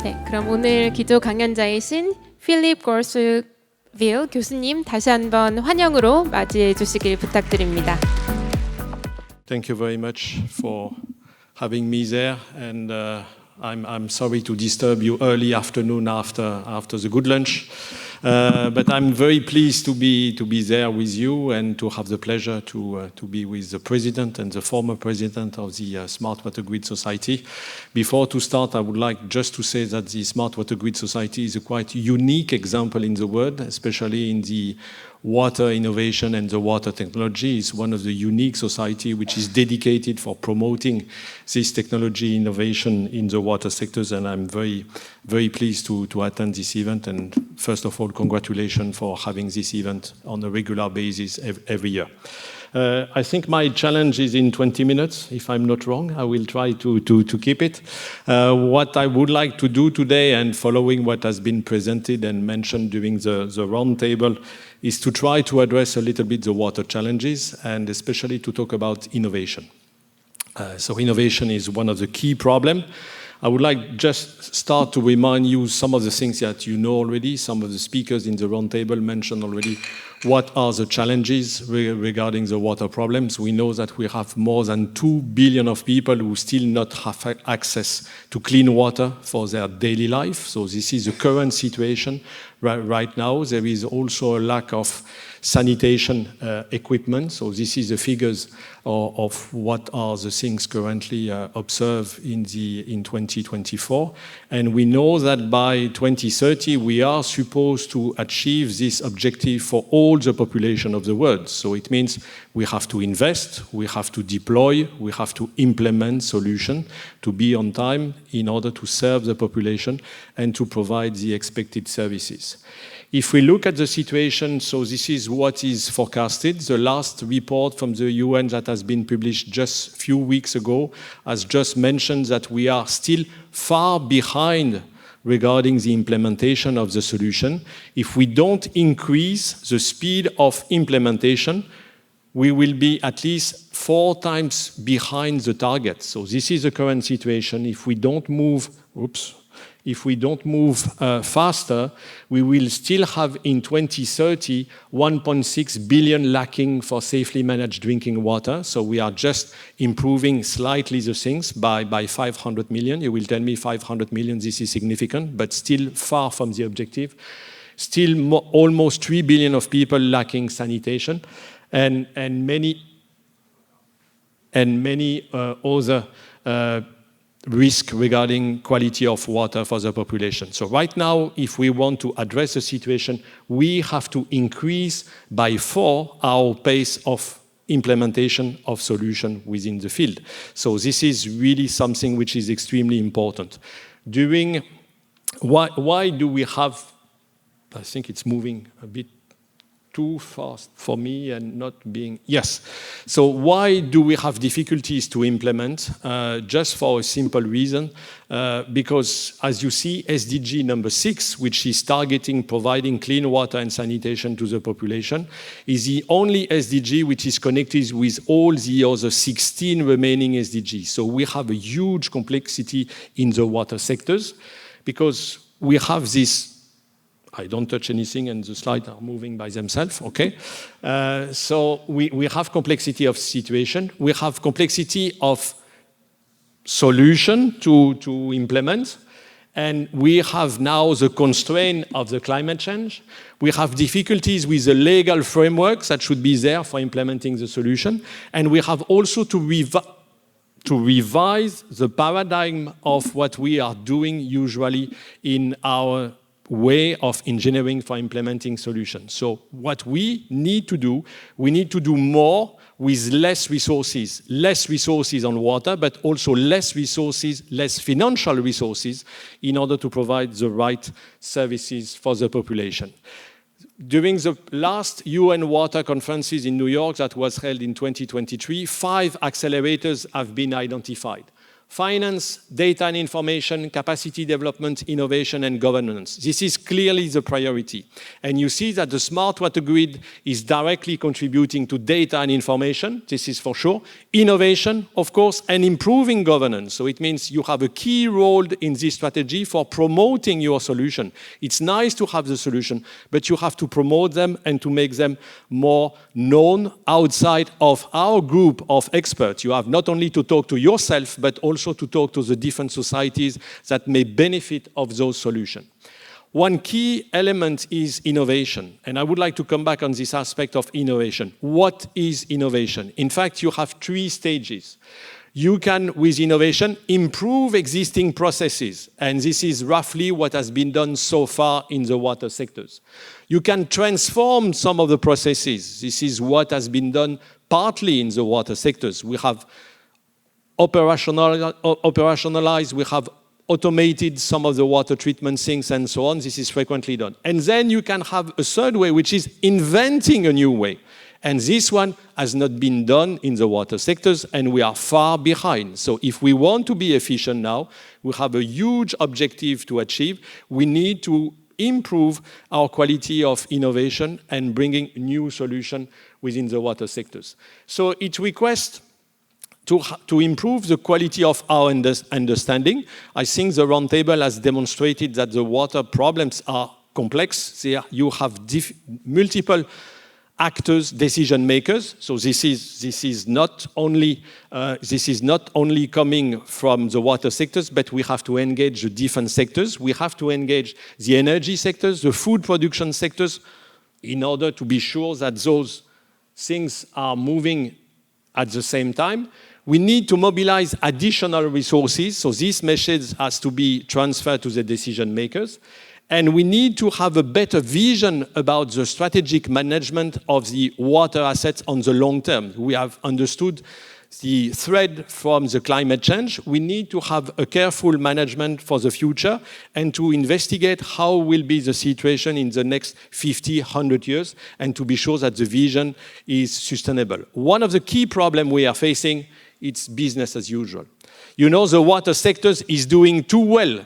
네, 그럼 오늘 기조 강연자이신 필립 걸스빌 교수님 다시 한번 환영으로 맞이해 주시길 부탁드립니다. Thank you very much for having me there, and I'm sorry to disturb you early afternoon after the good lunch, but I'm very pleased to be there with you and to have the pleasure to be with the president and the former president of the Smart Water Grid Society. Before to start, I would like just to say that the Smart Water Grid Society is a quite unique example in the world, especially in the water innovation and the water technology. Is one of the unique society which is dedicated for promoting this technology innovation in the water sectors, and I'm very, very pleased to attend this event. And first of all, congratulations for having this event on a regular basis every year. I think my challenge is in 20 minutes, if I'm not wrong. I will try to keep it. What I would like to do today, and following what has been presented and mentioned during the roundtable, is to try to address a little bit the water challenges, and especially to talk about innovation. So innovation is one of the key problems. I would like just start to remind you some of the things that you know already. Some of the speakers in the roundtable mentioned already what are the challenges regarding the water problems. We know that we have more than 2 billion of people who still not have access to clean water for their daily life. So this is the current situation right now. There is also a lack of sanitation equipment. So this is the figures of what are the things currently observed in 2024. And we know that by 2030, we are supposed to achieve this objective for all the population of the world. So it means we have to invest, we have to deploy, we have to implement solutions to be on time in order to serve the population and to provide the expected services. If we look at the situation, so this is what is forecasted. The last report from the UN that has been published just a few weeks ago has just mentioned that we are still far behind regarding the implementation of the solution. If we don't increase the speed of implementation, we will be at least 4 times behind the target. So this is the current situation. If we don't move, faster, we will still have in 2030 1.6 billion lacking for safely managed drinking water. So we are just improving slightly the things by 500 million. You will tell me 500 million, this is significant, but still far from the objective. Still almost 3 billion of people lacking sanitation, and many other risk regarding quality of water for the population. So right now, if we want to address the situation, we have to increase by 4 our pace of implementation of solution within the field. So this is really something which is extremely important. Why do we have, I think it's moving a bit too fast for me and not being, yes. So why do we have difficulties to implement? Just for a simple reason, because as you see, SDG number 6, which is targeting providing clean water and sanitation to the population, is the only SDG which is connected with all the other 16 remaining SDGs. So we have a huge complexity in the water sectors because we have this, I don't touch anything and the slides are moving by themselves, okay? So we have complexity of situation, we have complexity of solution to implement, and we have now the constraint of the climate change. We have difficulties with the legal frameworks that should be there for implementing the solution, and we have also to revise the paradigm of what we are doing usually in our way of engineering for implementing solutions. So what we need to do more with less resources on water, but also less financial resources in order to provide the right services for the population. During the last UN Water Conferences in New York that was held in 2023, 5 accelerators have been identified. finance, data and information, capacity development, innovation, and governance. This is clearly the priority. And you see that the smart water grid is directly contributing to data and information, this is for sure, innovation, of course, and improving governance. So it means you have a key role in this strategy for promoting your solution. It's nice to have the solution, but you have to promote them and to make them more known outside of our group of experts. You have not only to talk to yourself, but also to talk to the different societies that may benefit of those solutions. One key element is innovation, and I would like to come back on this aspect of innovation. What is innovation? In fact, you have 3 stages. You can, with innovation, improve existing processes, and this is roughly what has been done so far in the water sectors. You can transform some of the processes. This is what has been done partly in the water sectors. We have operationalized, we have automated some of the water treatment things and so on. This is frequently done. And then you can have a third way, which is inventing a new way. And this one has not been done in the water sectors, and we are far behind. So if we want to be efficient now, we have a huge objective to achieve. We need to improve our quality of innovation and bringing new solutions within the water sectors. So it requests to improve the quality of our understanding. I think the roundtable has demonstrated that the water problems are complex. You have multiple actors, decision makers. So this is not only coming from the water sectors, but we have to engage the different sectors. We have to engage the energy sectors, the food production sectors, in order to be sure that those things are moving at the same time. We need to mobilize additional resources, so this message has to be transferred to the decision makers. And we need to have a better vision about the strategic management of the water assets on the long term. We have understood the threat from the climate change. We need to have a careful management for the future and to investigate how will be the situation in the next 50, 100 years and to be sure that the vision is sustainable. One of the key problems we are facing, it's business as usual. You know, the water sector is doing too well.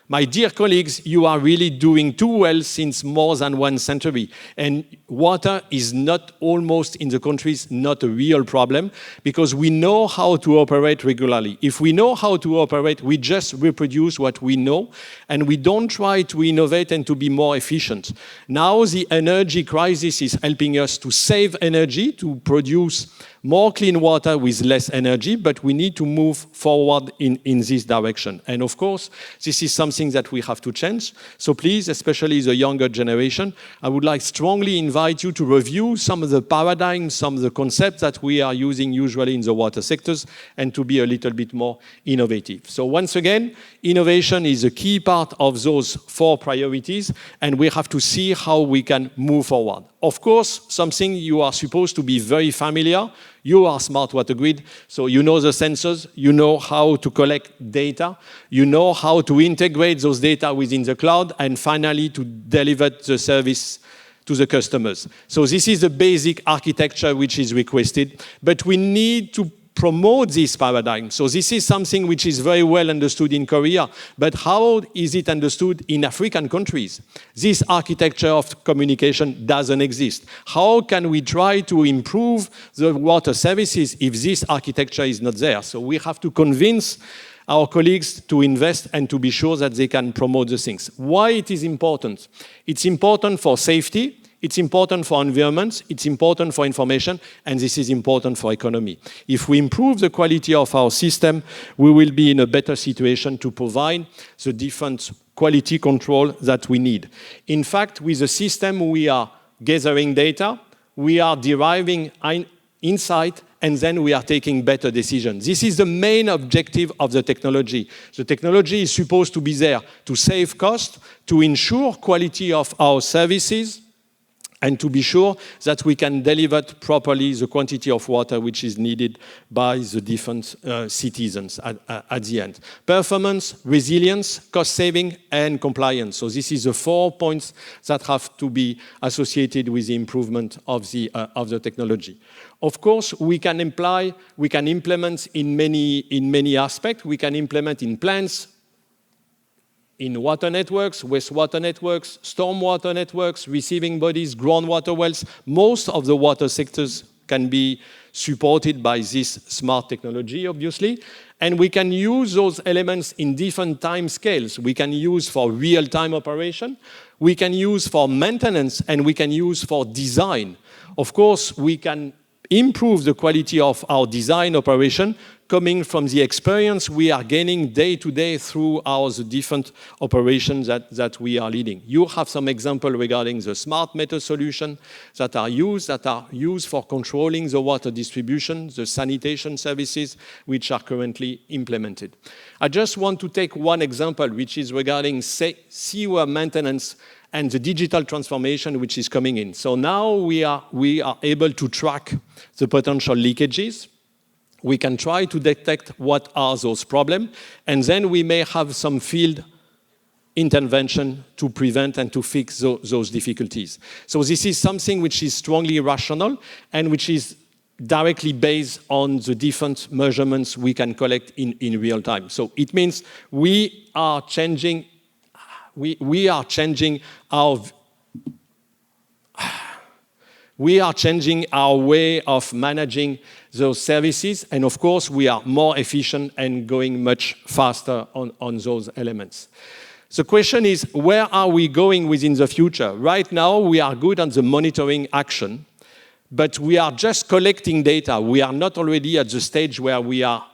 My dear colleagues, you are really doing too well since more than 1 century. And water is not almost in the countries not a real problem because we know how to operate regularly. If we know how to operate, we just reproduce what we know and we don't try to innovate and to be more efficient. Now the energy crisis is helping us to save energy, to produce more clean water with less energy, but we need to move forward in this direction. And of course, this is something that we have to change. So please, especially the younger generation, I would like strongly invite you to review some of the paradigms, some of the concepts that we are using usually in the water sectors and to be a little bit more innovative. So once again, innovation is a key part of those 4 priorities, and we have to see how we can move forward. Of course, something you are supposed to be very familiar. You are smart water grid, so you know the sensors, you know how to collect data, you know how to integrate those data within the cloud, and finally to deliver the service to the customers. So this is the basic architecture which is requested, but we need to promote this paradigm. So this is something which is very well understood in Korea, but how is it understood in African countries? This architecture of communication doesn't exist. How can we try to improve the water services if this architecture is not there? So we have to convince our colleagues to invest and to be sure that they can promote the things. Why it is important? It's important for safety. It's important for environment, it's important for information, and this is important for economy. If we improve the quality of our system, we will be in a better situation to provide the different quality control that we need. In fact, with the system, we are gathering data, we are deriving insight, and then we are taking better decisions. This is the main objective of the technology. The technology is supposed to be there to save cost, to ensure quality of our services, and to be sure that we can deliver properly the quantity of water which is needed by the different citizens at the end. Performance, resilience, cost saving, and compliance. So this is the 4 points that have to be associated with the improvement of the technology. Of course, we can implement in many aspects. We can implement in plants, in water networks, wastewater networks, stormwater networks, receiving bodies, groundwater wells. Most of the water sectors can be supported by this smart technology, obviously. And we can use those elements in different time scales. We can use for real-time operation, we can use for maintenance, and we can use for design. Of course, we can improve the quality of our design operation coming from the experience we are gaining day to day through the different operations that we are leading. You have some example regarding the smart meter solution that are used for controlling the water distribution, the sanitation services which are currently implemented. I just want to take one example which is regarding sewer maintenance and the digital transformation which is coming in. So now we are able to track the potential leakages. We can try to detect what are those problems, and then we may have some field intervention to prevent and to fix those difficulties. So this is something which is strongly rational and which is directly based on the different measurements we can collect in real time. So it means we are changing our way of managing those services, and of course we are more efficient and going much faster on those elements. The question is, where are we going within the future? Right now we are good on the monitoring action, but we are just collecting data. We are not already at the stage where we are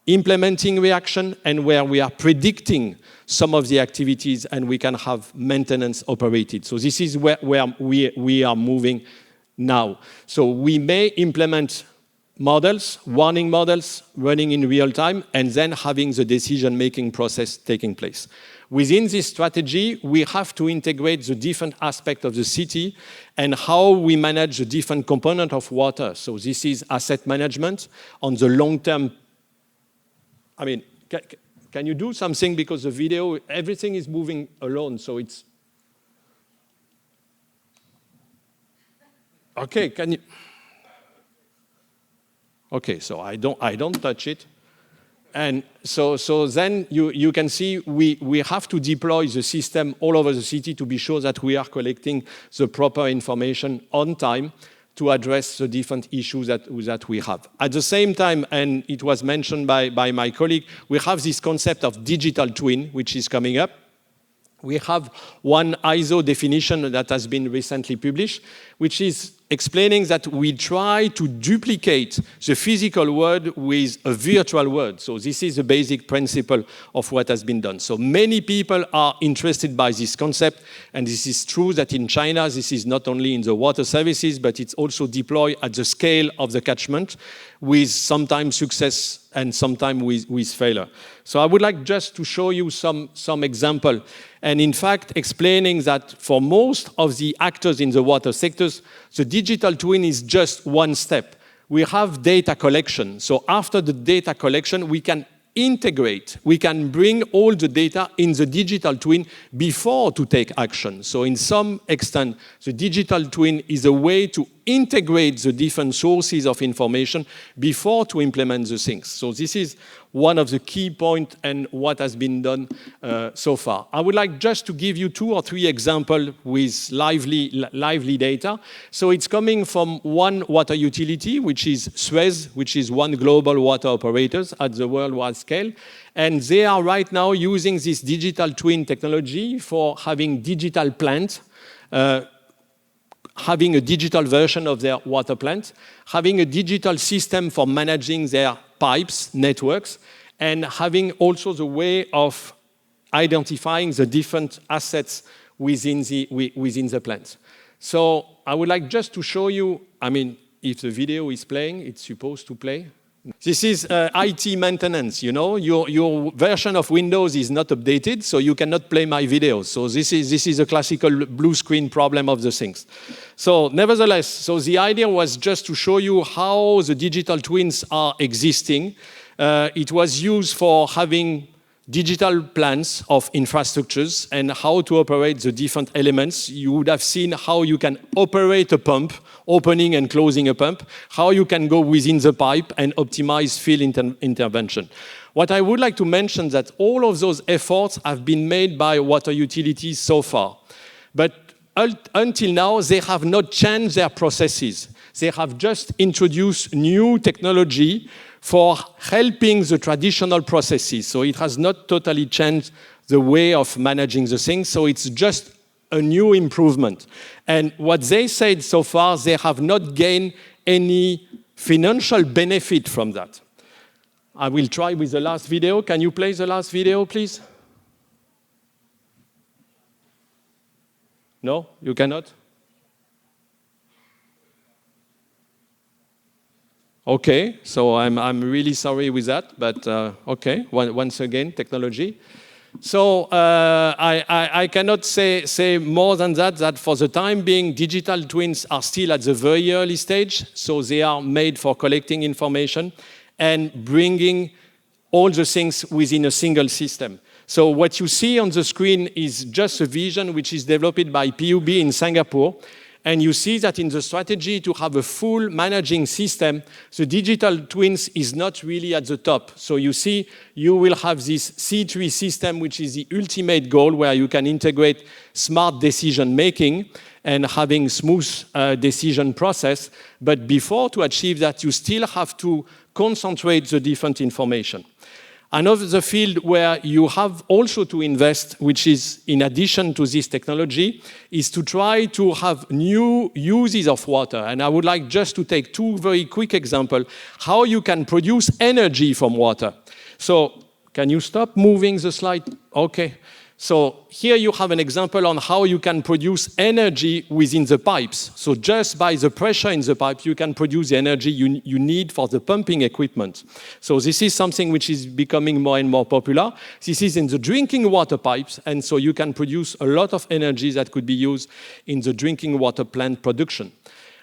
implementing reaction and where we are predicting some of the activities and we can have maintenance operated. So this is where we are moving now. So we may implement models, warning models, running in real time, and then having the decision-making process taking place. Within this strategy, we have to integrate the different aspects of the city and how we manage the different components of water. So this is asset management on the long term. I mean, can you do something, because the video, everything is moving alone, so it's... Okay, can you? Okay, so I don't touch it. And so then you can see we have to deploy the system all over the city to be sure that we are collecting the proper information on time to address the different issues that we have. At the same time, and it was mentioned by my colleague, we have this concept of digital twin, which is coming up. We have one ISO definition that has been recently published, which is explaining that we try to duplicate the physical world with a virtual world. So this is the basic principle of what has been done. So many people are interested by this concept, and this is true that in China, this is not only in the water services, but it's also deployed at the scale of the catchment, with sometimes success and sometimes with failure. So I would like just to show you some example, and in fact explaining that for most of the actors in the water sectors, the digital twin is just one step. We have data collection. So after the data collection, we can integrate, we can bring all the data in the digital twin before to take action. So in some extent, the digital twin is a way to integrate the different sources of information before to implement the things. So this is one of the key points and what has been done so far. I would like just to give you 2 or 3 examples with lively data. So it's coming from one water utility, which is Suez, which is one global water operators at the worldwide scale. And they are right now using this digital twin technology for having digital plants, having a digital version of their water plant, having a digital system for managing their pipes, networks, and having also the way of identifying the different assets within the plant. So I would like just to show you, I mean, if the video is playing, it's supposed to play. This is IT maintenance, you know. Your version of Windows is not updated, so you cannot play my videos. So this is a classical blue screen problem of the things. So nevertheless, so the idea was just to show you how the digital twins are existing. It was used for having digital plans of infrastructures and how to operate the different elements. You would have seen how you can operate a pump, opening and closing a pump, how you can go within the pipe and optimize field intervention. What I would like to mention that all of those efforts have been made by water utilities so far. But until now, they have not changed their processes. They have just introduced new technology for helping the traditional processes. So it has not totally changed the way of managing the things. So it's just a new improvement. And what they said so far, they have not gained any financial benefit from that. I will try with the last video. Can you play the last video, please? No, you cannot? Okay, so I'm really sorry with that, but okay, once again, technology. So I cannot say more than that for the time being, digital twins are still at the very early stage, so they are made for collecting information and bringing all the things within a single system. So what you see on the screen is just a vision which is developed by PUB in Singapore. And you see that in the strategy to have a full managing system, the digital twins is not really at the top. So you see, you will have this C3 system, which is the ultimate goal, where you can integrate smart decision making and having smooth decision process. But before to achieve that, you still have to concentrate the different information. Another field where you have also to invest, which is in addition to this technology, is to try to have new uses of water. And I would like just to take two very quick examples, how you can produce energy from water. So can you stop moving the slide? Okay. So here you have an example on how you can produce energy within the pipes. So just by the pressure in the pipe, you can produce the energy you need for the pumping equipment. So this is something which is becoming more and more popular. This is in the drinking water pipes, and so you can produce a lot of energy that could be used in the drinking water plant production.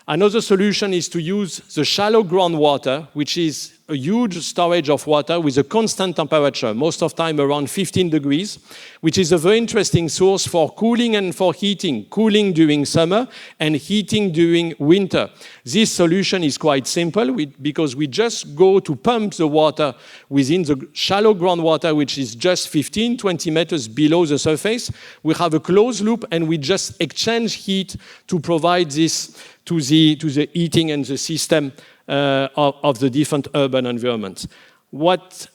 Another solution is to use the shallow groundwater, which is a huge storage of water with a constant temperature, most of the time around 15 degrees, which is a very interesting source for cooling and for heating, cooling during summer and heating during winter. This solution is quite simple because we just go to pump the water within the shallow groundwater, which is just 15, 20 meters below the surface. We have a closed loop and we just exchange heat to provide this to the heating and the system of the different urban environments. What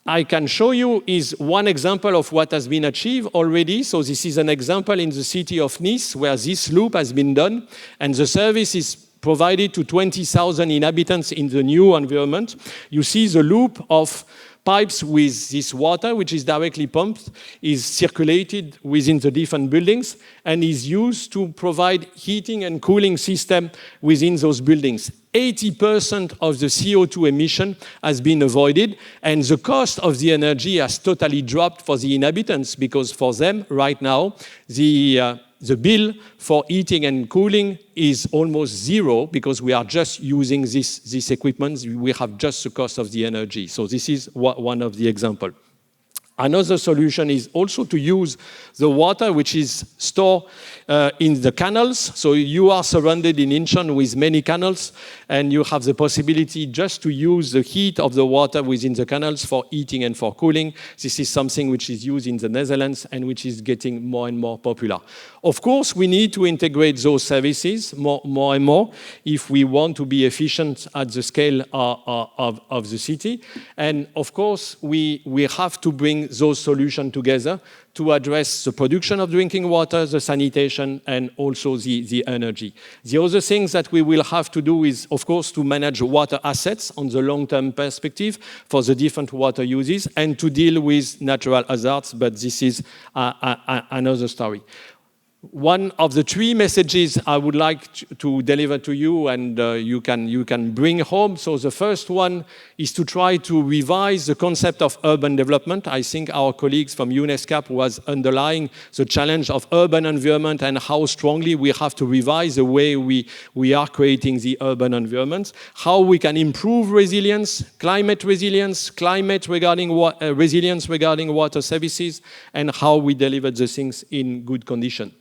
I can show you is one example of what has been achieved already. So this is an example in the city of Nice where this loop has been done, and the service is provided to 20,000 inhabitants in the new environment. You see the loop of pipes with this water, which is directly pumped, is circulated within the different buildings and is used to provide heating and cooling system within those buildings. 80% of the CO2 emission has been avoided, and the cost of the energy has totally dropped for the inhabitants, because for them right now, the bill for heating and cooling is almost zero because we are just using this equipment. We have just the cost of the energy. So this is one of the examples. Another solution is also to use the water which is stored in the canals. So you are surrounded in Incheon with many canals, and you have the possibility just to use the heat of the water within the canals for heating and for cooling. This is something which is used in the Netherlands and which is getting more and more popular. Of course, we need to integrate those services more and more if we want to be efficient at the scale of the city. And of course, we have to bring those solutions together to address the production of drinking water, the sanitation, and also the energy. The other things that we will have to do is, of course, to manage water assets on the long-term perspective for the different water uses and to deal with natural hazards, but this is another story. one of the three messages I would like to deliver to you, and you can bring home. So the first one is to try to revise the concept of urban development. I think our colleagues from UNESCO was underlying the challenge of urban environment and how strongly we have to revise the way we are creating the urban environments, how we can improve resilience regarding resilience regarding water services, and how we deliver the things in good condition.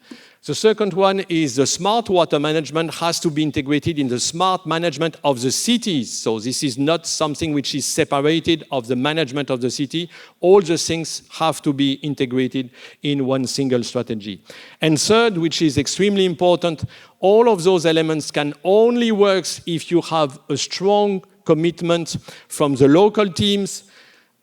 The second one is the smart water management has to be integrated in the smart management of the cities. So this is not something which is separated of the management of the city. All the things have to be integrated in one single strategy. And third, which is extremely important, all of those elements can only work if you have a strong commitment from the local teams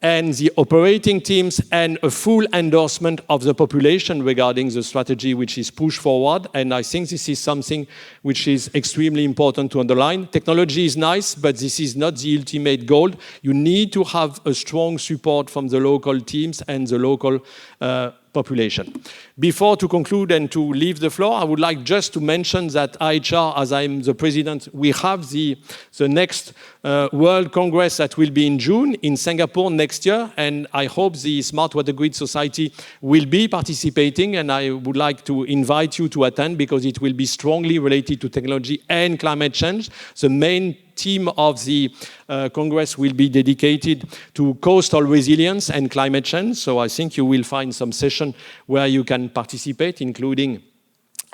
and the operating teams, and a full endorsement of the population regarding the strategy which is pushed forward. And I think this is something which is extremely important to underline. Technology is nice, but this is not the ultimate goal. You need to have a strong support from the local teams and the local population. Before to conclude and to leave the floor, I would like just to mention that IHR, as I'm the president, we have the next World Congress that will be in June in Singapore next year, and I hope the Smart Water Grid Society will be participating, and I would like to invite you to attend because it will be strongly related to technology and climate change. The main theme of the Congress will be dedicated to coastal resilience and climate change. So I think you will find some session where you can participate, including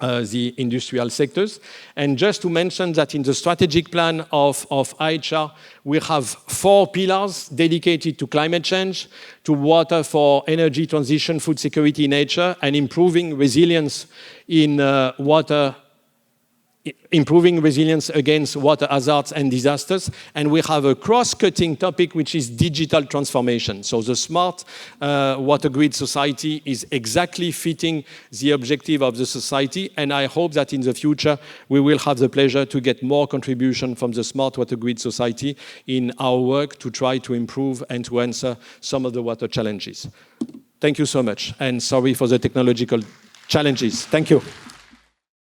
the industrial sectors. And just to mention that in the strategic plan of IHR, we have 4 pillars dedicated to climate change, to water for energy transition, food security, nature, and improving resilience in improving resilience against water hazards and disasters. And we have a cross-cutting topic, which is digital transformation. So the Smart Water Grid Society is exactly fitting the objective of the society. And I hope that in the future, we will have the pleasure to get more contribution from the Smart Water Grid Society in our work to try to improve and to answer some of the water challenges. Thank you so much. And sorry for the technological challenges. Thank you.